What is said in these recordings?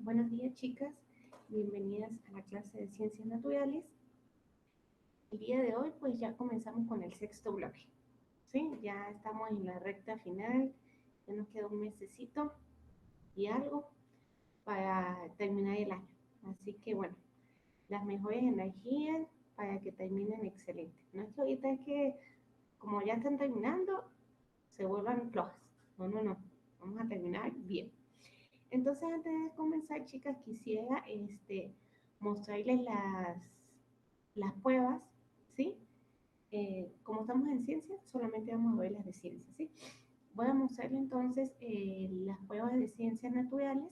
Buenos días, chicas. Bienvenidas a la clase de Ciencias Naturales. El día de hoy, pues ya comenzamos con el sexto bloque. ¿Sí? Ya estamos en la recta final. Ya nos queda un mesecito y algo para terminar el año. Así que, bueno, las mejores energías para que terminen excelente. No es que ahorita es que, como ya están terminando, se vuelvan flojas. No, no, no. Vamos a terminar bien. Entonces, antes de comenzar, chicas, quisiera mostrarles las pruebas, ¿sí? Como estamos en ciencia, solamente vamos a ver las de ciencia, ¿sí? Voy a mostrarles entonces las pruebas de ciencias naturales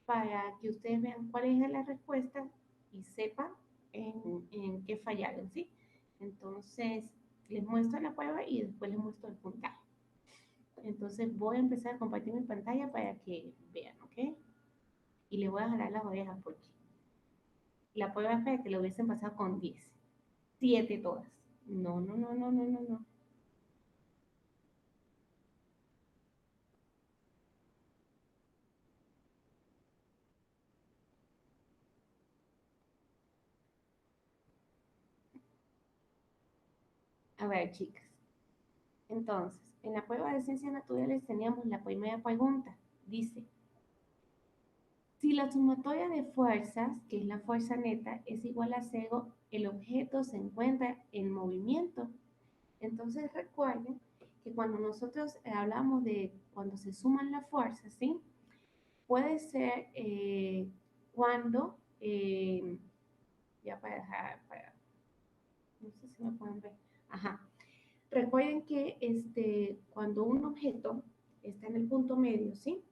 para que ustedes vean cuál es la respuesta y sepan en qué fallaron, ¿sí? Entonces, les muestro la prueba y después les muestro el puntaje. Entonces, voy a empezar a compartir mi pantalla para que vean, ¿ok? Y le voy a jalar las orejas porque la prueba es para que lo hubiesen pasado con 10. 7 todas. No, no, no, no, no, no, no. A ver, chicas. Entonces, en la prueba de ciencias naturales teníamos la primera pregunta. Dice, si la sumatoria de fuerzas, que es la fuerza neta, es igual a cero, el objeto se encuentra en movimiento. Entonces recuerden que cuando nosotros hablamos de cuando se suman las fuerzas, ¿sí? Puede ser cuando, ya para dejar, no sé si me pueden ver, ajá. Recuerden que cuando un objeto está en el punto medio, ¿sí?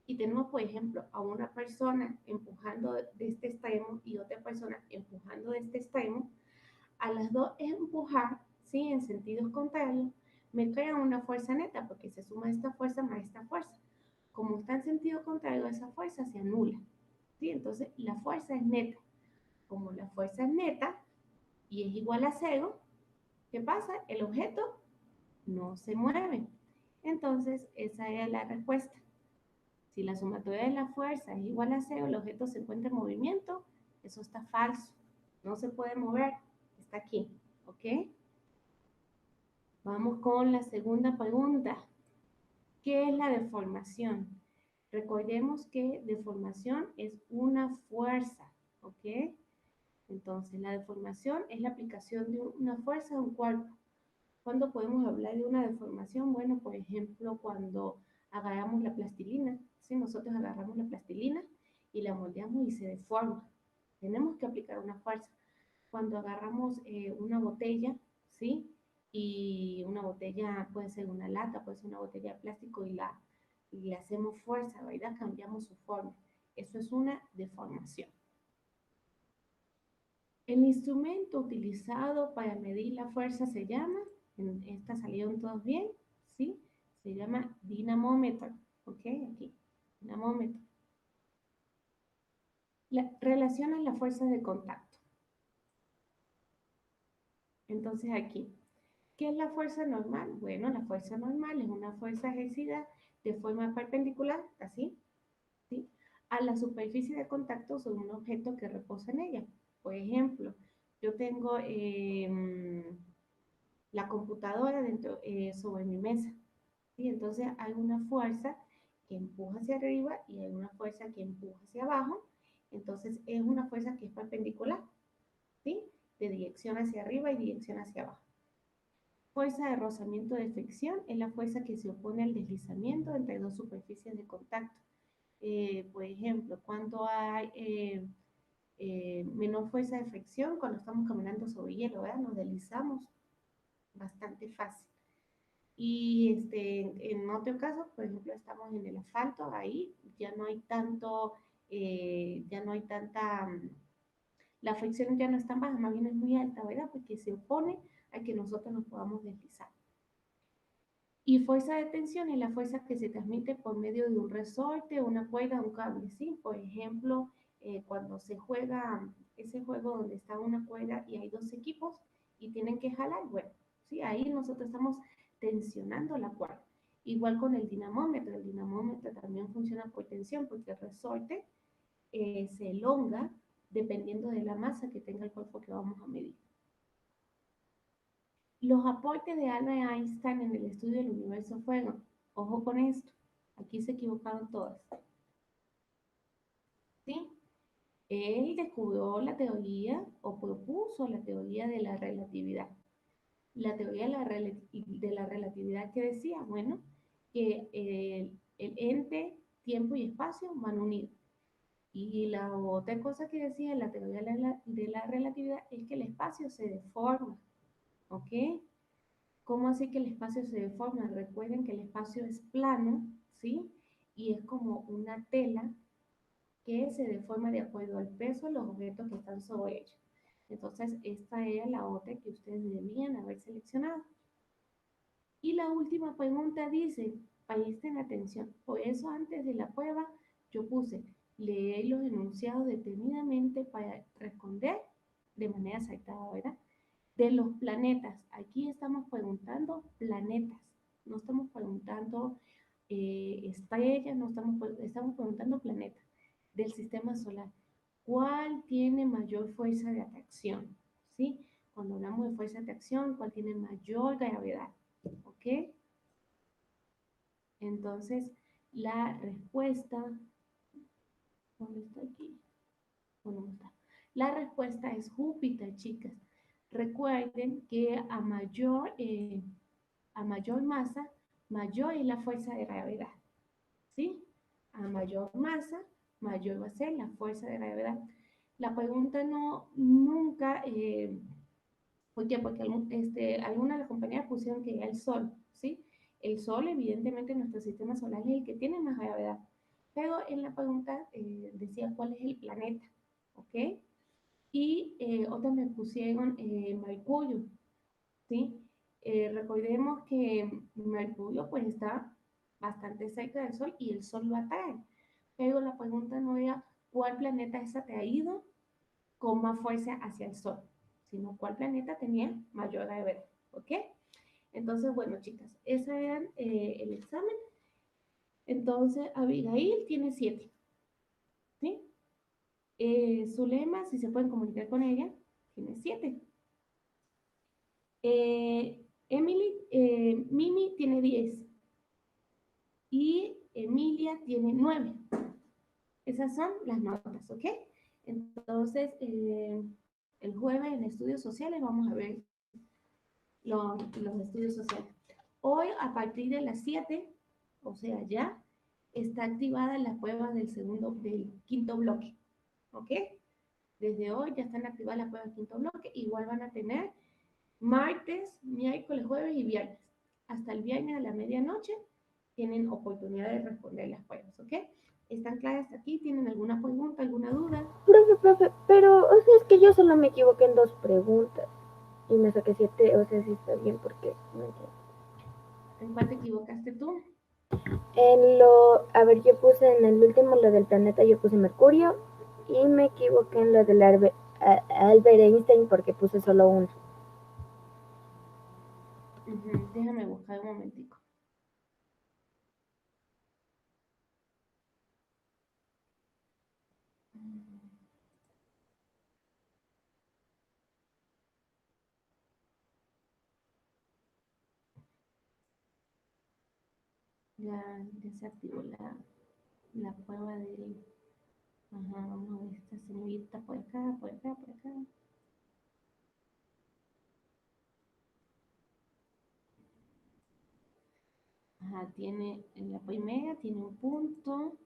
Y tenemos, por ejemplo, a una persona empujando de este extremo y otra persona empujando de este extremo, a las dos empujar, ¿sí? En sentidos contrarios, me crea una fuerza neta porque se suma esta fuerza más esta fuerza. Como está en sentido contrario, esa fuerza se anula, ¿sí? Entonces, la fuerza es neta. Como la fuerza es neta y es igual a cero, ¿qué pasa? El objeto no se mueve. Entonces, esa es la respuesta. Si la sumatoria de la fuerza es igual a cero, el objeto se encuentra en movimiento, eso está falso. No se puede mover, está aquí, ¿ok? Vamos con la segunda pregunta. ¿Qué es la deformación? Recordemos que deformación es una fuerza, ¿ok? Entonces, la deformación es la aplicación de una fuerza a un cuerpo. ¿Cuándo podemos hablar de una deformación? Bueno, por ejemplo, cuando agarramos la plastilina, ¿sí? Nosotros agarramos la plastilina y la moldeamos y se deforma. Tenemos que aplicar una fuerza. Cuando agarramos una botella, ¿sí? Y una botella puede ser una lata, puede ser una botella de plástico y le hacemos fuerza, ¿verdad? Cambiamos su forma. Eso es una deformación. El instrumento utilizado para medir la fuerza se llama, en esta salieron todos bien, ¿sí? Se llama dinamómetro, ¿ok? Aquí, dinamómetro. Relaciona las fuerzas de contacto. Entonces aquí, ¿qué es la fuerza normal? Bueno, la fuerza normal es una fuerza ejercida de forma perpendicular, así, ¿sí? A la superficie de contacto sobre un objeto que reposa en ella. Por ejemplo, yo tengo la computadora sobre mi mesa. ¿Sí? Entonces hay una fuerza que empuja hacia arriba y hay una fuerza que empuja hacia abajo. Entonces es una fuerza que es perpendicular, ¿sí? De dirección hacia arriba y dirección hacia abajo. Fuerza de rozamiento de fricción es la fuerza que se opone al deslizamiento entre dos superficies de contacto. Por ejemplo, cuando hay menor fuerza de fricción, cuando estamos caminando sobre hielo, ¿verdad? Nos deslizamos bastante fácil. Y en otro caso, por ejemplo, estamos en el asfalto, ahí ya no hay tanto, ya no hay tanta, la fricción ya no es tan baja, más bien es muy alta, ¿verdad? Porque se opone a que nosotros nos podamos deslizar. Y fuerza de tensión es la fuerza que se transmite por medio de un resorte, una cuerda, un cable, ¿sí? Por ejemplo, cuando se juega ese juego donde está una cuerda y hay dos equipos y tienen que jalar, bueno, ¿sí? Ahí nosotros estamos tensionando la cuerda. Igual con el dinamómetro también funciona por tensión porque el resorte se elonga dependiendo de la masa que tenga el cuerpo que vamos a medir. Los aportes de Albert Einstein en el estudio del universo fueron, ojo con esto, aquí se equivocaron todas, ¿sí? Él descubrió la teoría o propuso la teoría de la relatividad. La teoría de la relatividad que decía, bueno, que el ente, tiempo y espacio van unidos. Y la otra cosa que decía la teoría de la relatividad es que el espacio se deforma, ¿ok? ¿Cómo así que el espacio se deforma? Recuerden que el espacio es plano, ¿sí? Y es como una tela que se deforma de acuerdo al peso de los objetos que están sobre ella. Entonces, esta era la otra que ustedes debían haber seleccionado. Y la última pregunta dice, presten atención, por eso antes de la prueba yo puse leer los enunciados detenidamente para responder de manera acertada, ¿verdad? De los planetas, aquí estamos preguntando planetas, no estamos preguntando estrellas, no estamos preguntando planetas del sistema solar. ¿Cuál tiene mayor fuerza de atracción? ¿Sí? Cuando hablamos de fuerza de atracción, ¿cuál tiene mayor gravedad? ¿Ok? Entonces, la respuesta, ¿dónde está aquí? ¿Dónde está? La respuesta es Júpiter, chicas. Recuerden que a mayor masa, mayor es la fuerza de gravedad, ¿sí? A mayor masa, mayor va a ser la fuerza de gravedad. La pregunta no, nunca, ¿por qué? Porque algunas de las compañías pusieron que era el Sol, ¿sí? El Sol, evidentemente, en nuestro sistema solar es el que tiene más gravedad. Pero en la pregunta decía cuál es el planeta, ¿ok? Y otras me pusieron Mercurio, ¿sí? Recordemos que Mercurio pues está bastante cerca del Sol y el Sol lo atrae. Pero la pregunta no era cuál planeta es atraído con más fuerza hacia el Sol, sino cuál planeta tenía mayor gravedad, ¿ok? Entonces, bueno, chicas, ese era el examen. Entonces, Abigail tiene 7, ¿sí? Zulema, si se pueden comunicar con ella, tiene 7. Mimi tiene 10 y Emilia tiene 9. Esas son las notas, ¿ok? Entonces, el jueves en estudios sociales vamos a ver los estudios sociales. Hoy, a partir de las 7, o sea, ya está activada la prueba del quinto bloque, ¿ok? Desde hoy ya están activadas las pruebas del quinto bloque. Igual van a tener martes, miércoles, jueves y viernes. Hasta el viernes a la medianoche tienen oportunidad de responder las pruebas, ¿ok? ¿Están claras aquí? ¿Tienen alguna pregunta, alguna duda? Profe, pero, o sea, es que yo solo me equivoqué en 2 preguntas y me saqué 7, o sea, sí está bien porque no entiendo. ¿En cuál te equivocaste tú? A ver, yo puse en el último lo del planeta, yo puse Mercurio y me equivoqué en lo del Albert Einstein porque puse solo uno. Déjame buscar un momentico. Ya se activó la prueba del... Ajá, vamos a ver esta señorita por acá, por acá, por acá. Ajá, tiene, en la primera tiene un punto,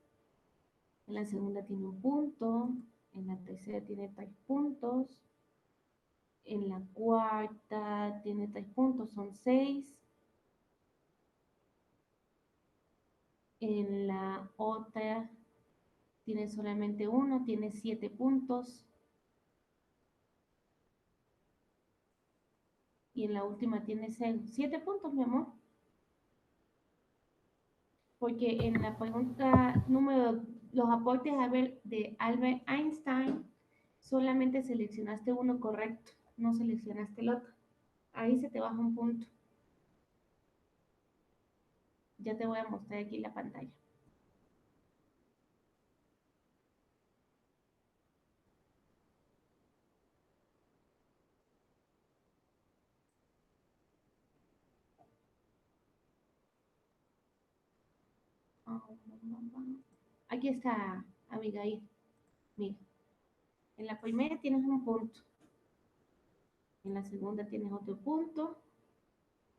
en la segunda tiene un punto, en la tercera tiene 3 puntos, en la cuarta tiene 3 puntos, son 6. En la otra tiene solamente uno, tiene 7 puntos. Y en la última tiene 0. 7 puntos, mi amor. Porque en la pregunta número, los aportes de Albert Einstein, solamente seleccionaste uno correcto, no seleccionaste el otro. Ahí se te baja un punto. Ya te voy a mostrar aquí la pantalla. Aquí está, Abigail. Mira, en la primera tienes un punto, en la segunda tienes otro punto,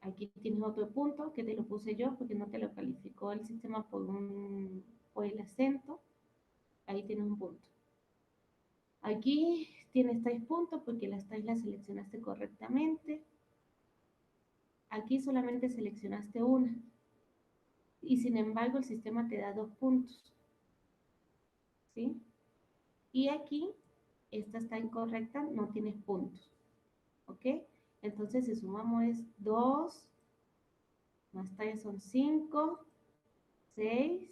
aquí tienes otro punto que te lo puse yo porque no te lo calificó el sistema por el acento. Ahí tienes un punto. Aquí tienes 3 puntos porque las 3 las seleccionaste correctamente. Aquí solamente seleccionaste una. Y sin embargo el sistema te da 2 puntos. ¿Sí? Y aquí, esta está incorrecta, no tienes puntos. ¿Ok? Entonces si sumamos es 2 más 3 son 5, 6,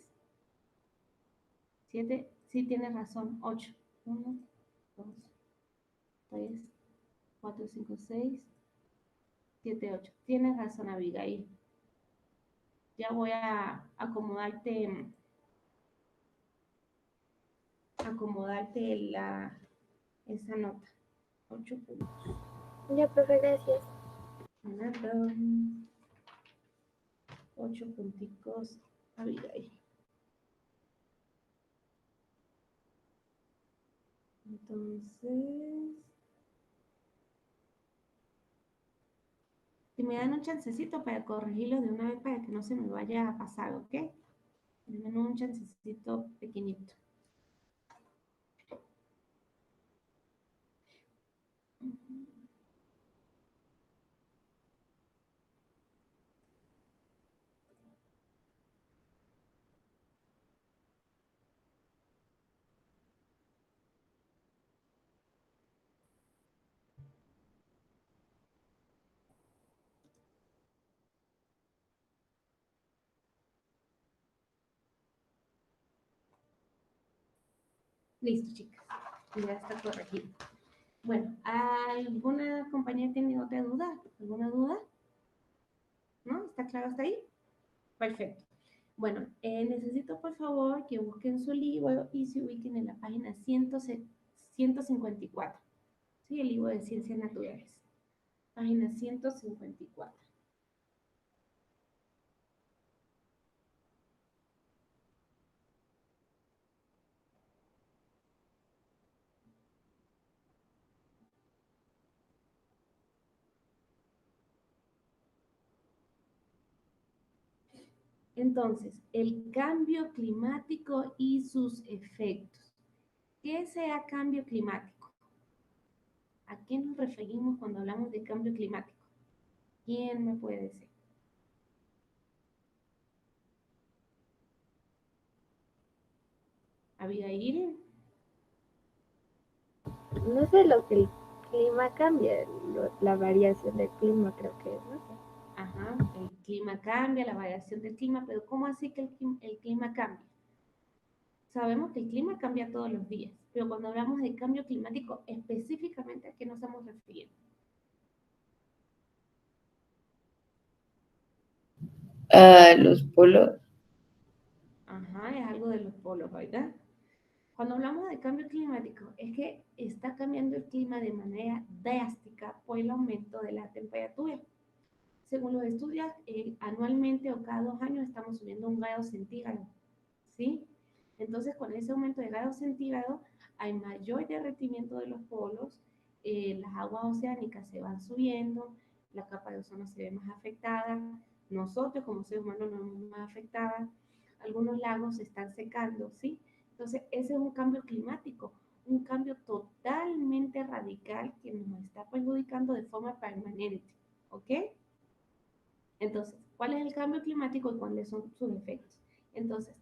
7, sí tienes razón, 8. 1, 2, 3, 4, 5, 6, 7, 8. Tienes razón, Abigail. Ya voy a acomodarte esa nota. 8 puntos. Ya, profe, gracias. Nada. 8 punticos, Abigail. Entonces, si me dan un chancecito para corregirlo de una vez para que no se me vaya a pasar, ¿ok? Denme un chancecito pequeñito. Listo, chicas. Ya está corregido. Bueno, ¿alguna compañera tiene otra duda? ¿Alguna duda? ¿No? ¿Está claro hasta ahí? Perfecto. Bueno, necesito por favor que busquen su libro y se ubiquen en la página 154. Sí, el libro de Ciencias Naturales. Página 154. Entonces, el cambio climático y sus efectos. ¿Qué sea cambio climático? ¿A qué nos referimos cuando hablamos de cambio climático? ¿Quién me puede decir? Abigail. No sé lo que el clima cambia, la variación del clima creo que es, no sé. Ajá, el clima cambia, la variación del clima, pero ¿cómo así que el clima cambia? Sabemos que el clima cambia todos los días, pero cuando hablamos de cambio climático, específicamente ¿a qué nos estamos refiriendo? Los polos. Ajá, es algo de los polos, ¿verdad? Cuando hablamos de cambio climático, es que está cambiando el clima de manera drástica por el aumento de la temperatura. Según los estudios, anualmente o cada 2 años estamos subiendo 1 grado centígrado, ¿sí? Entonces, con ese aumento de grado centígrado, hay mayor derretimiento de los polos, las aguas oceánicas se van subiendo, la capa de ozono se ve más afectada, nosotros como seres humanos nos vemos más afectadas, algunos lagos se están secando, ¿sí? Entonces, ese es un cambio climático, un cambio totalmente radical que nos está perjudicando de forma permanente, ¿ok? Entonces, ¿cuál es el cambio climático y cuáles son sus efectos? Entonces,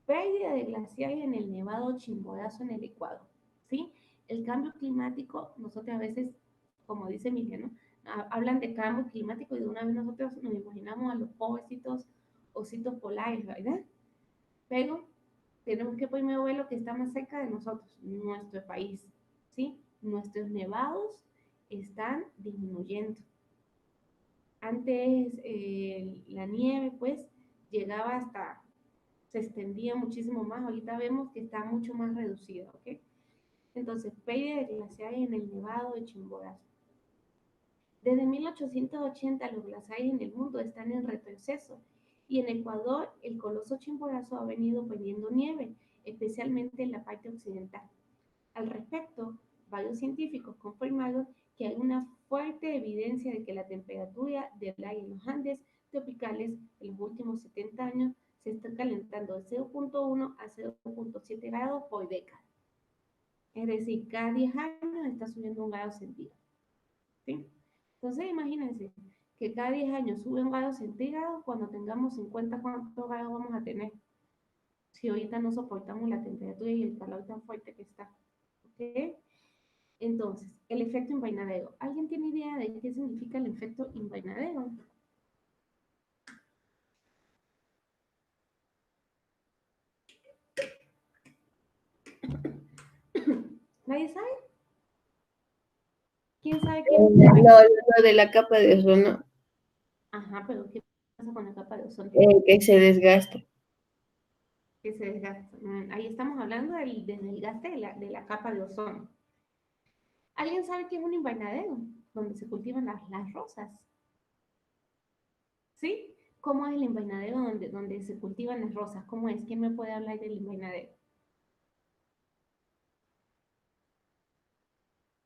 pérdida de glaciares en el Nevado Chimborazo en el Ecuador, ¿sí? El cambio climático, nosotros a veces, como dice Emiliano, hablan de cambio climático y de una vez nosotros nos imaginamos a los pobrecitos ositos polares, ¿verdad? Pero tenemos que primero ver lo que está más cerca de nosotros, nuestro país, ¿sí? Nuestros nevados están disminuyendo. Antes la nieve pues llegaba hasta, se extendía muchísimo más, ahorita vemos que está mucho más reducido, ¿ok? Entonces, pérdida de glaciares en el Nevado de Chimborazo. Desde 1880 los glaciares en el mundo están en retroceso Y en Ecuador, el coloso chimborazo ha venido perdiendo nieve, especialmente en la parte occidental. Al respecto, varios científicos confirmaron que hay una fuerte evidencia de que la temperatura del aire en los Andes tropicales en los últimos 70 años se está calentando de 0.1 a 0.7 grados por década. Es decir, cada 10 años está subiendo un grado centígrado. ¿Sí? Entonces, imagínense que cada 10 años sube un grado centígrado, cuando tengamos 50, ¿cuántos grados vamos a tener? Si ahorita no soportamos la temperatura y el calor tan fuerte que está. ¿Ok? Entonces, el efecto invernadero. ¿Alguien tiene idea de qué significa el efecto invernadero? ¿Nadie sabe? ¿Quién sabe qué es el No, invernadero? lo de la capa de ozono, Ajá, pero ¿qué pasa con la capa de ozono? que se desgasta. Que se desgasta. Ahí estamos hablando del desgaste de la capa de ozono. ¿Alguien sabe qué es un invernadero? Donde se cultivan las rosas. ¿Sí? ¿Cómo es el invernadero donde se cultivan las rosas? ¿Cómo es? ¿Quién me puede hablar del invernadero?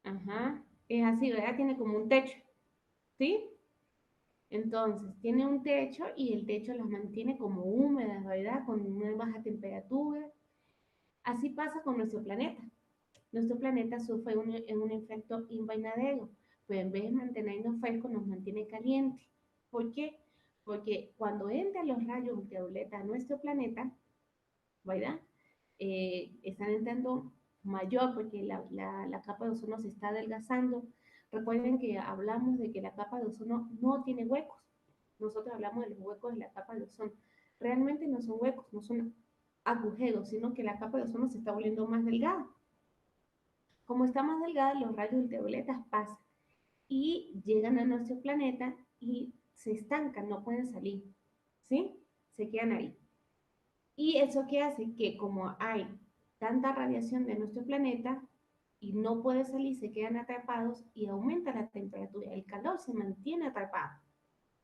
Ajá. Es así, ¿verdad? Tiene como un techo. ¿Sí? Entonces, tiene un techo y el techo las mantiene como húmedas, ¿verdad? Con una baja temperatura. Así pasa con nuestro planeta. Nuestro planeta sufre un efecto invernadero, pero en vez de mantenernos frescos, nos mantiene caliente. ¿Por qué? Porque cuando entran los rayos ultravioleta a nuestro planeta, ¿verdad? Están entrando mayor porque la capa de ozono se está adelgazando. Recuerden que hablamos de que la capa de ozono no tiene huecos. Nosotros hablamos de los huecos de la capa de ozono. Realmente no son huecos, no son agujeros, sino que la capa de ozono se está volviendo más delgada. Como está más delgada, los rayos ultravioletas pasan y llegan a nuestro planeta y se estancan, no pueden salir, ¿sí? Se quedan ahí. Y eso que hace que como hay tanta radiación de nuestro planeta y no puede salir, se quedan atrapados y aumenta la temperatura. El calor se mantiene atrapado.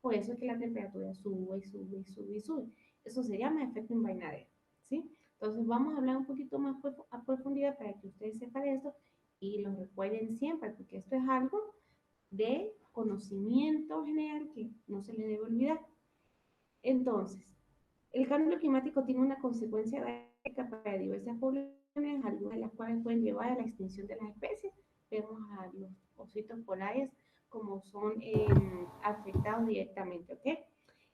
Por eso es que la temperatura sube y sube y sube y sube. Eso se llama efecto invernadero, ¿sí? Entonces vamos a hablar un poquito más a profundidad para que ustedes sepan esto y lo recuerden siempre, porque esto es algo de conocimiento general que no se le debe olvidar. Entonces, el cambio climático tiene una consecuencia drástica para diversas poblaciones, algunas de las cuales pueden llevar a la extinción de las especies. Vemos a los ositos polares como son afectados directamente, ¿ok?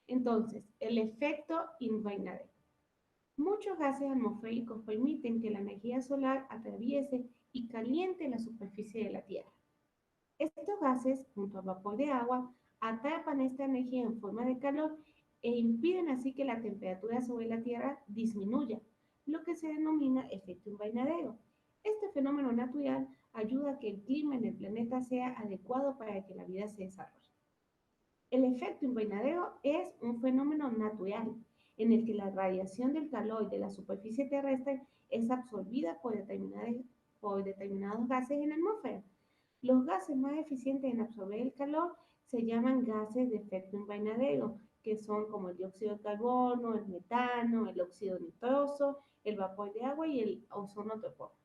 Entonces, el efecto invernadero. Muchos gases atmosféricos permiten que la energía solar atraviese y caliente la superficie de la Tierra. Estos gases, junto al vapor de agua, atrapan esta energía en forma de calor e impiden así que la temperatura sobre la Tierra disminuya, lo que se denomina efecto invernadero. Este fenómeno natural ayuda a que el clima en el planeta sea adecuado para que la vida se desarrolle. El efecto invernadero es un fenómeno natural en el que la radiación del calor de la superficie terrestre es absorbida por determinados gases en la atmósfera. Los gases más eficientes en absorber el calor se llaman gases de efecto invernadero, que son como el dióxido de carbono, el metano, el óxido nitroso, el vapor de agua y el ozono troposférico.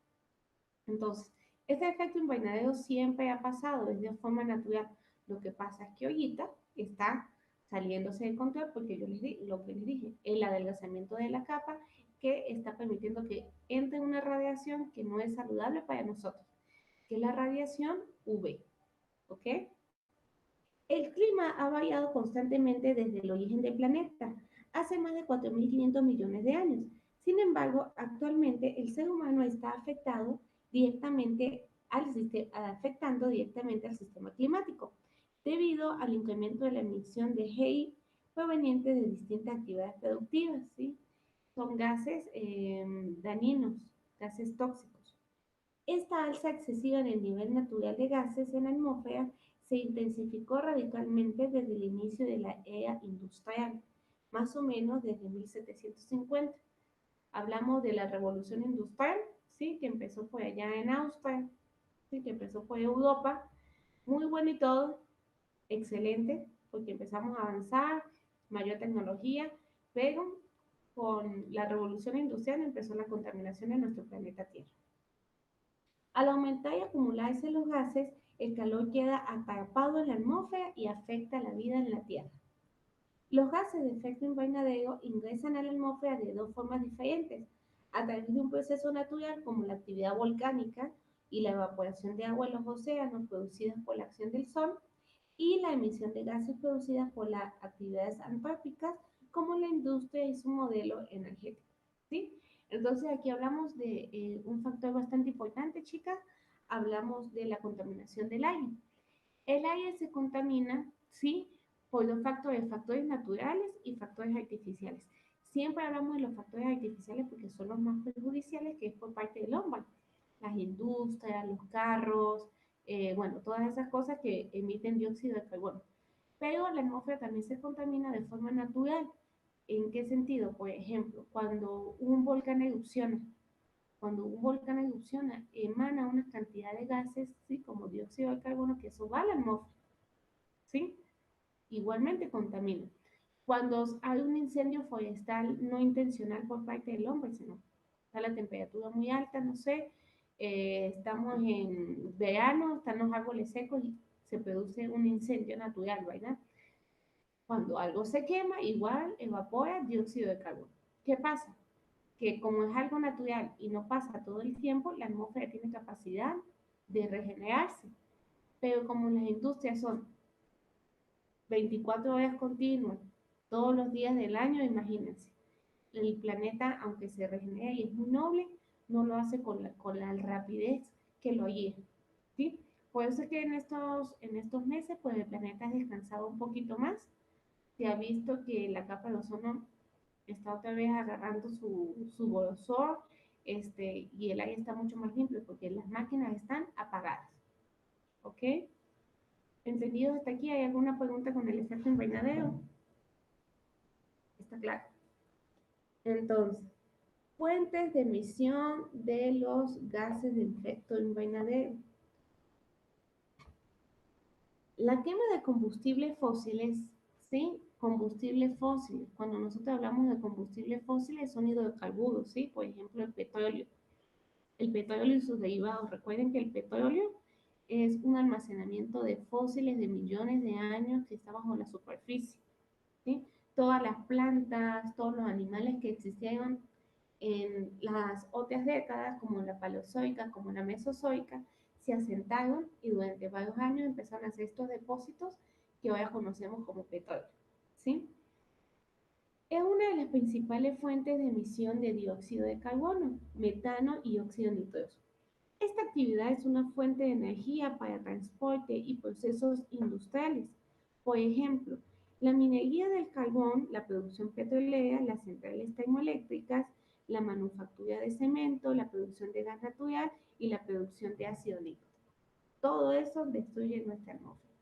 Entonces, este efecto invernadero siempre ha pasado desde forma natural. Lo que pasa es que ahorita está saliéndose de control porque yo les di lo que les dije, el adelgazamiento de la capa que está permitiendo que entre una radiación que no es saludable para nosotros, que es la radiación UV. ¿Ok? El clima ha variado constantemente desde el origen del planeta, hace más de 4.500 millones de años. Sin embargo, actualmente el ser humano está afectando directamente al sistema climático, debido al incremento de la emisión de GI proveniente de distintas actividades productivas, ¿sí? Son gases dañinos, gases tóxicos. Esta alza excesiva en el nivel natural de gases en la atmósfera se intensificó radicalmente desde el inicio de la era industrial, más o menos desde 1750. Hablamos de la revolución industrial, ¿sí? Que empezó por allá en Austria, ¿sí? Que empezó por Europa, muy bueno y todo, excelente, porque empezamos a avanzar, mayor tecnología, pero con la revolución industrial empezó la contaminación de nuestro planeta Tierra. Al aumentar y acumularse los gases, el calor queda atrapado en la atmósfera y afecta la vida en la Tierra. Los gases de efecto invernadero ingresan a la atmósfera de dos formas diferentes, a través de un proceso natural como la actividad volcánica y la evaporación de agua en los océanos producidas por la acción del Sol, y la emisión de gases producidas por las actividades antrópicas como la industria y su modelo energético. ¿Sí? Entonces aquí hablamos de un factor bastante importante, chicas, hablamos de la contaminación del aire. El aire se contamina, ¿sí? Por dos factores, factores naturales y factores artificiales. Siempre hablamos de los factores artificiales porque son los más perjudiciales, que es por parte del hombre. Las industrias, los carros, bueno, todas esas cosas que emiten dióxido de carbono. Pero la atmósfera también se contamina de forma natural. ¿En qué sentido? Por ejemplo, cuando un volcán erupciona, emana una cantidad de gases, ¿sí? Como dióxido de carbono, que eso va a la atmósfera, ¿sí? Igualmente contamina. Cuando hay un incendio forestal no intencional por parte del hombre, sino está la temperatura muy alta, no sé, estamos en verano, están los árboles secos y se produce un incendio natural, ¿verdad? Cuando algo se quema, igual evapora dióxido de carbono. ¿Qué pasa? Que como es algo natural y no pasa todo el tiempo, la atmósfera tiene capacidad de regenerarse. Pero como las industrias son 24 horas continuas, todos los días del año, imagínense. El planeta, aunque se regenera y es muy noble, no lo hace con la rapidez que lo haría. ¿Sí? Por eso es que en estos meses, pues el planeta ha descansado un poquito más. Se ha visto que la capa de ozono está otra vez agarrando su grosor, y el aire está mucho más limpio porque las máquinas están apagadas. ¿Ok? ¿Entendido hasta aquí? ¿Hay alguna pregunta con el efecto invernadero? Está claro. Entonces, fuentes de emisión de los gases de efecto invernadero. La quema de combustibles fósiles, ¿sí? Combustibles fósiles. Cuando nosotros hablamos de combustibles fósiles son hidrocarburos, ¿sí? Por ejemplo, el petróleo. El petróleo y sus derivados. Recuerden que el petróleo es un almacenamiento de fósiles de millones de años que está bajo la superficie, ¿sí? Todas las plantas, todos los animales que existieron en las otras décadas, como la paleozoica, como la mesozoica, se asentaron y durante varios años empezaron a hacer estos depósitos que ahora conocemos como petróleo, ¿sí? Es una de las principales fuentes de emisión de dióxido de carbono, metano y óxido nitroso. Esta actividad es una fuente de energía para transporte y procesos industriales. Por ejemplo, la minería del carbón, la producción petrolera, las centrales termoeléctricas, la manufactura de cemento, la producción de gas natural y la producción de ácido nítrico. Todo eso destruye nuestra atmósfera.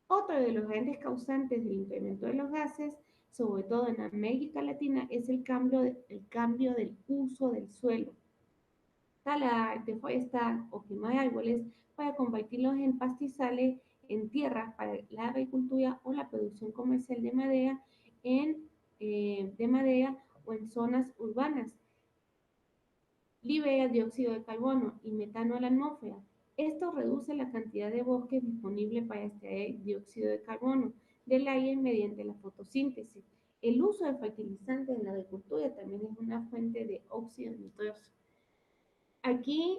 Otro de los grandes causantes del incremento de los gases, sobre todo en América Latina, es el cambio del uso del suelo. Talar, deforestar o quemar árboles para convertirlos en pastizales, en tierras para la agricultura o la producción comercial de madera o en zonas urbanas. Libera dióxido de carbono y metano a la atmósfera. Esto reduce la cantidad de bosque disponible para extraer dióxido de carbono del aire mediante la fotosíntesis. El uso de fertilizantes en la agricultura también es una fuente de óxido nitroso. Aquí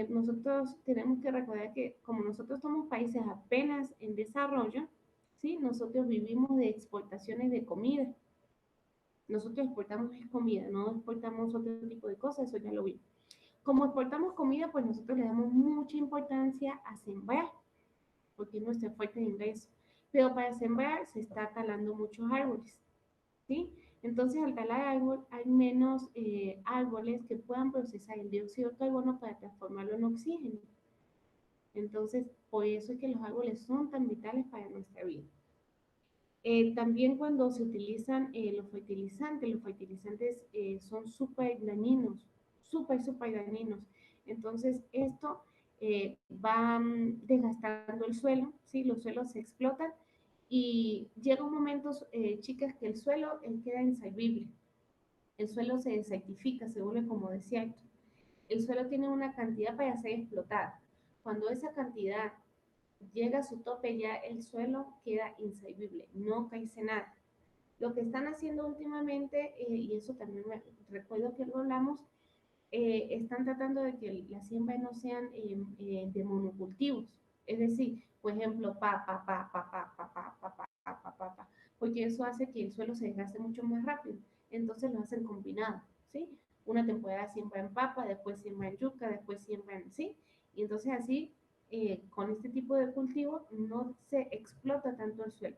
nosotros tenemos que recordar que como nosotros somos países apenas en desarrollo, ¿sí? Nosotros vivimos de exportaciones de comida. Nosotros exportamos comida, no exportamos otro tipo de cosas, eso ya lo vimos. Como exportamos comida, pues nosotros le damos mucha importancia a sembrar, porque es nuestra fuente de ingreso. Pero para sembrar se está talando muchos árboles, ¿sí? Entonces, al talar árbol, hay menos árboles que puedan procesar el dióxido de carbono para transformarlo en oxígeno. Entonces, por eso es que los árboles son tan vitales para nuestra vida. También cuando se utilizan los fertilizantes son súper dañinos, súper dañinos. Entonces, esto va desgastando el suelo, ¿sí? Los suelos se explotan Y llega un momento, chicas, que el suelo queda inservible. El suelo se desertifica, se vuelve como desierto. El suelo tiene una cantidad para ser explotada. Cuando esa cantidad llega a su tope, ya el suelo queda inservible, no crece nada. Lo que están haciendo últimamente, y eso también recuerdo que lo hablamos, están tratando de que las siembras no sean de monocultivos. Es decir, por ejemplo, porque eso hace que el suelo se desgaste mucho más rápido. Entonces lo hacen combinado, ¿sí? Una temporada siembra en papa, después siembra en yuca, después siembra en, ¿sí? Y entonces así, con este tipo de cultivo, no se explota tanto el suelo.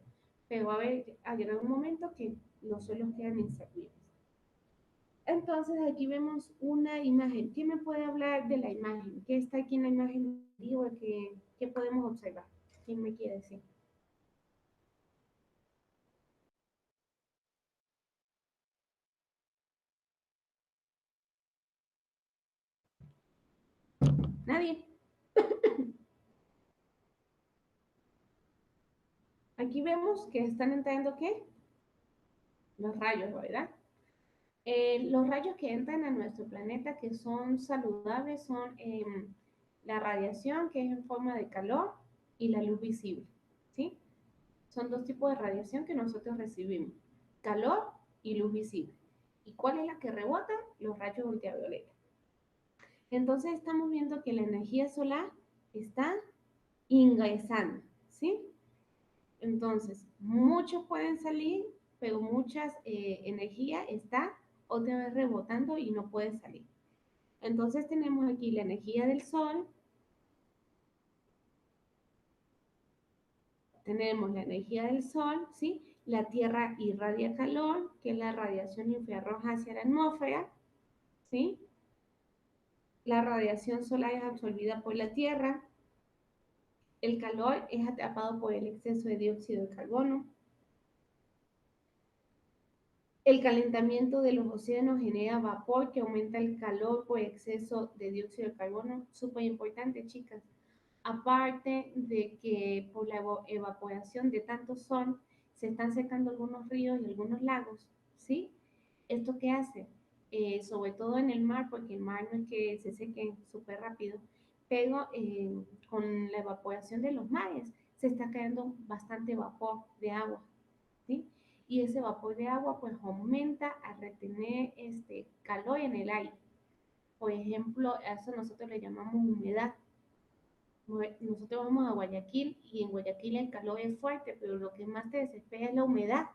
Pero a llegar un momento que los suelos quedan inservibles. Entonces aquí vemos una imagen. ¿Quién me puede hablar de la imagen? ¿Qué está aquí en la imagen? Digo, ¿qué podemos observar? ¿Quién me quiere decir? Nadie. Aquí vemos que están entrando ¿qué? Los rayos, ¿verdad? Los rayos que entran a nuestro planeta que son saludables son la radiación que es en forma de calor y la luz visible, ¿sí? Son dos tipos de radiación que nosotros recibimos, calor y luz visible. ¿Y cuál es la que rebota? Los rayos ultravioleta. Entonces estamos viendo que la energía solar está ingresando, ¿sí? Entonces, muchos pueden salir, pero muchas energía está otra vez rebotando y no puede salir. Entonces tenemos aquí la energía del sol, tenemos la energía del sol, ¿sí? La Tierra irradia calor, que es la radiación infrarroja hacia la atmósfera, ¿sí? La radiación solar es absorbida por la Tierra, el calor es atrapado por el exceso de dióxido de carbono, el calentamiento de los océanos genera vapor que aumenta el calor por exceso de dióxido de carbono, súper importante, chicas. Aparte de que por la evaporación de tanto sol se están secando algunos ríos y algunos lagos, ¿sí? ¿Esto qué hace? Sobre todo en el mar, porque el mar no es que se seque súper rápido, pero con la evaporación de los mares se está creando bastante vapor de agua, ¿sí? Y ese vapor de agua pues aumenta a retener este calor en el aire. Por ejemplo, a eso nosotros le llamamos humedad. Nosotros vamos a Guayaquil y en Guayaquil el calor es fuerte, pero lo que más te desespera es la humedad.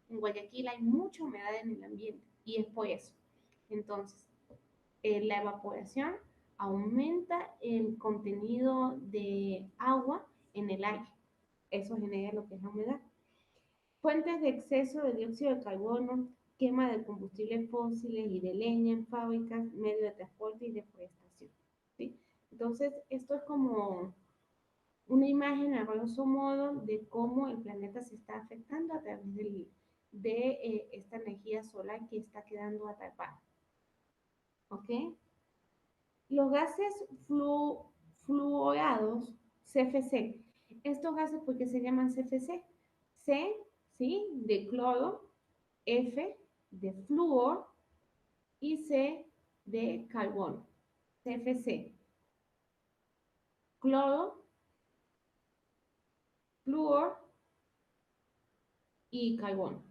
En Guayaquil hay mucha humedad en el ambiente y es por eso. Entonces, la evaporación aumenta el contenido de agua en el aire. Eso genera lo que es la humedad. Fuentes de exceso de dióxido de carbono, quema de combustibles fósiles y de leña en fábricas, medio de transporte y deforestación, ¿sí? Entonces, esto es como una imagen a grosso modo de cómo el planeta se está afectando a través de esta energía solar que está quedando atrapada. ¿Ok? Los gases fluorados, CFC. Estos gases, ¿por qué se llaman CFC? C, ¿sí? De cloro, F de flúor y C de carbono. CFC. Cloro, flúor y carbono.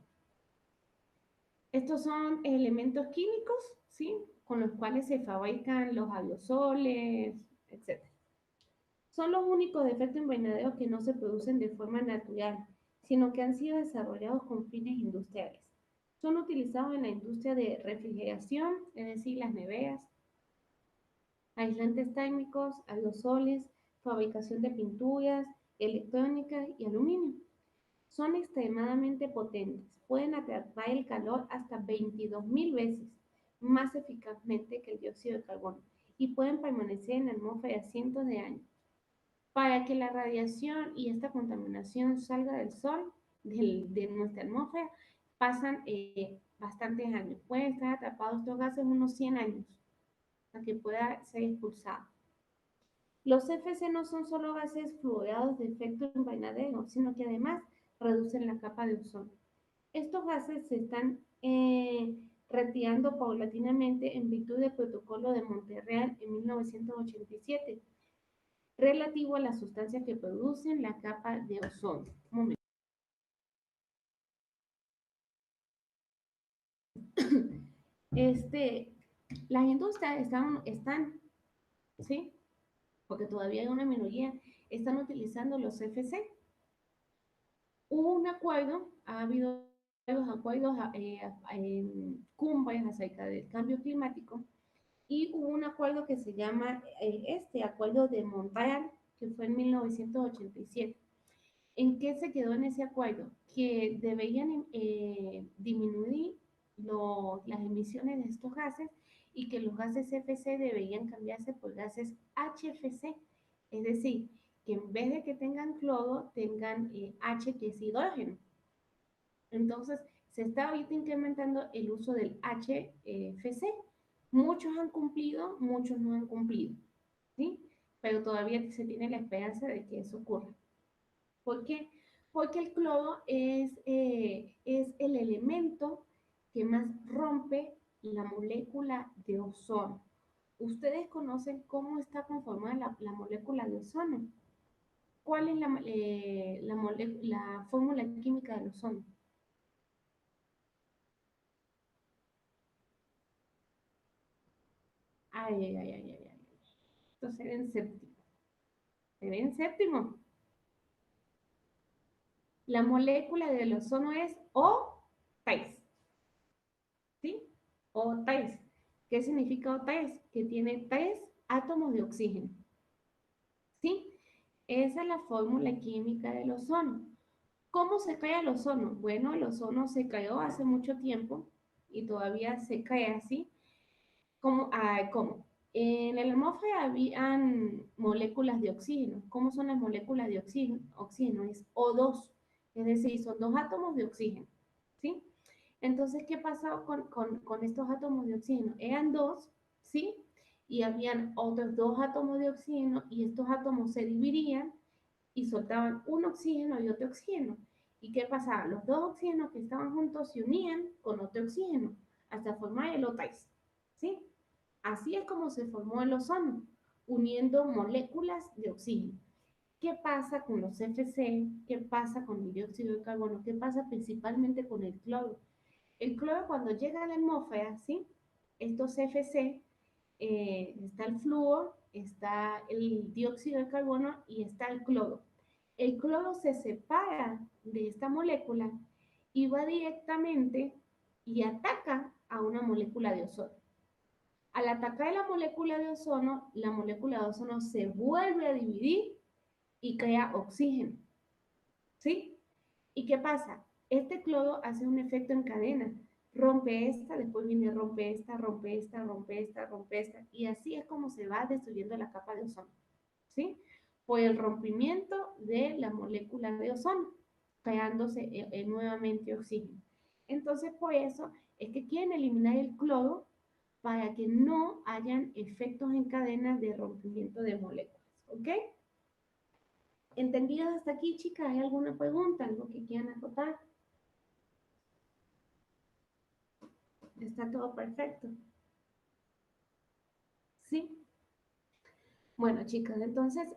Estos son elementos químicos, ¿sí? Con los cuales se fabrican los aerosoles, etc. Son los únicos efectos invernaderos que no se producen de forma natural, sino que han sido desarrollados con fines industriales. Son utilizados en la industria de refrigeración, es decir, las neveras, aislantes térmicos, aerosoles, fabricación de pinturas, electrónica y aluminio. Son extremadamente potentes, pueden atrapar el calor hasta 22.000 veces más eficazmente que el dióxido de carbono y pueden permanecer en la atmósfera cientos de años. Para que la radiación y esta contaminación salga del sol, de nuestra atmósfera, pasan bastantes años. Pueden estar atrapados estos gases unos 100 años para que pueda ser expulsado. Los CFC no son solo gases fluorados de efecto invernadero, sino que además reducen la capa de ozono. Estos gases se están retirando paulatinamente en virtud del Protocolo de Montreal en 1987, relativo a las sustancias que producen la capa de ozono. Un momento. Las industrias están, ¿sí? Porque todavía hay una minoría, están utilizando los CFC. Hubo un acuerdo, ha habido varios acuerdos en cumbres acerca del cambio climático y hubo un acuerdo que se llama Acuerdo de Montreal, que fue en 1987. ¿En qué se quedó en ese acuerdo? Que deberían disminuir las emisiones de estos gases y que los gases CFC deberían cambiarse por gases HFC, es decir, que en vez de que tengan cloro, tengan H, que es hidrógeno. Entonces, se está ahorita incrementando el uso del HFC. Muchos han cumplido, muchos no han cumplido, ¿sí? Pero todavía se tiene la esperanza de que eso ocurra. ¿Por qué? Porque el cloro es el elemento que más rompe la molécula de ozono. ¿Ustedes conocen cómo está conformada la molécula de ozono? ¿Cuál es la fórmula química del ozono? Ay, ay, ay, ay, ay, ay. Esto se ve en séptimo. ¿Se ve en séptimo? La molécula del ozono es O3, ¿sí? O3. ¿Qué significa O3? Que tiene 3 átomos de oxígeno, ¿sí? Esa es la fórmula química del ozono. ¿Cómo se crea el ozono? Bueno, el ozono se creó hace mucho tiempo y todavía se crea así. ¿Cómo? En la atmósfera habían moléculas de oxígeno. ¿Cómo son las moléculas de oxígeno? Oxígeno es O2, es decir, son 2 átomos de oxígeno, ¿sí? Entonces, ¿qué pasó con estos átomos de oxígeno? Eran dos, ¿sí? Y habían otros 2 átomos de oxígeno y estos átomos se dividían y soltaban un oxígeno y otro oxígeno. ¿Y qué pasaba? Los dos oxígenos que estaban juntos se unían con otro oxígeno hasta formar el O3, ¿sí? Así es como se formó el ozono, uniendo moléculas de oxígeno. ¿Qué pasa con los CFC? ¿Qué pasa con el dióxido de carbono? ¿Qué pasa principalmente con el cloro? El cloro cuando llega a la atmósfera, ¿sí? Estos CFC, está el flúor, está el dióxido de carbono y está el cloro. El cloro se separa de esta molécula y va directamente y ataca a una molécula de ozono. Al atacar la molécula de ozono se vuelve a dividir y crea oxígeno, ¿sí? ¿Y qué pasa? Este cloro hace un efecto en cadena. Rompe esta, después viene rompe esta, rompe esta, rompe esta, rompe esta. Y así es como se va destruyendo la capa de ozono, ¿sí? Por el rompimiento de la molécula de ozono, creándose nuevamente oxígeno. Entonces, por eso es que quieren eliminar el cloro para que no hayan efectos en cadena de rompimiento de moléculas, ¿ok? ¿Entendidas hasta aquí, chicas? ¿Hay alguna pregunta, algo que quieran acotar? Está todo perfecto. ¿Sí? Bueno, chicas, entonces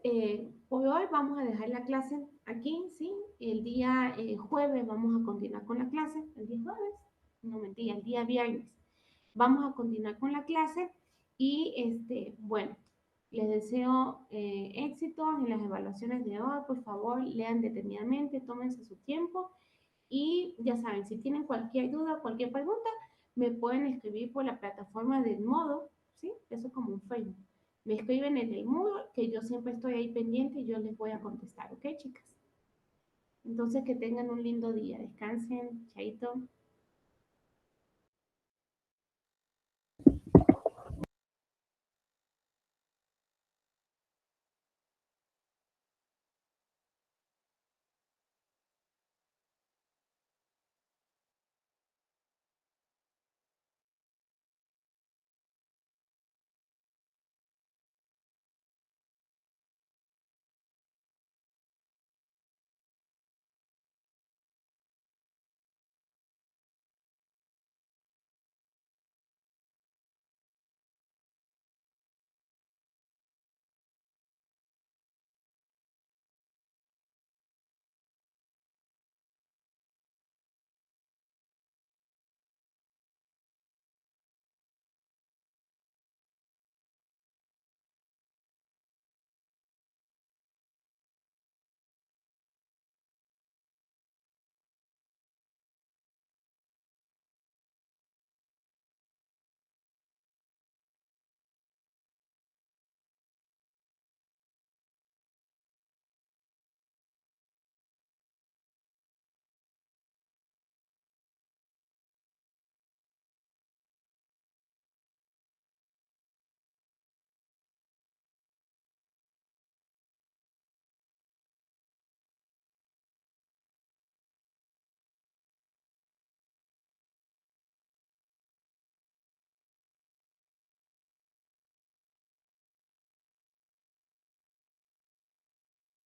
por hoy vamos a dejar la clase aquí, ¿sí? El día jueves vamos a continuar con la clase. ¿El día jueves? No, mentira, el día viernes. Vamos a continuar con la clase y, bueno, les deseo éxitos en las evaluaciones de hoy. Por favor, lean detenidamente, tómense su tiempo y ya saben, si tienen cualquier duda, cualquier pregunta, me pueden escribir por la plataforma del modo, ¿sí? Eso es como un Facebook. Me escriben en el modo, que yo siempre estoy ahí pendiente y yo les voy a contestar, ¿ok, chicas? Entonces, que tengan un lindo día. Descansen, chaito.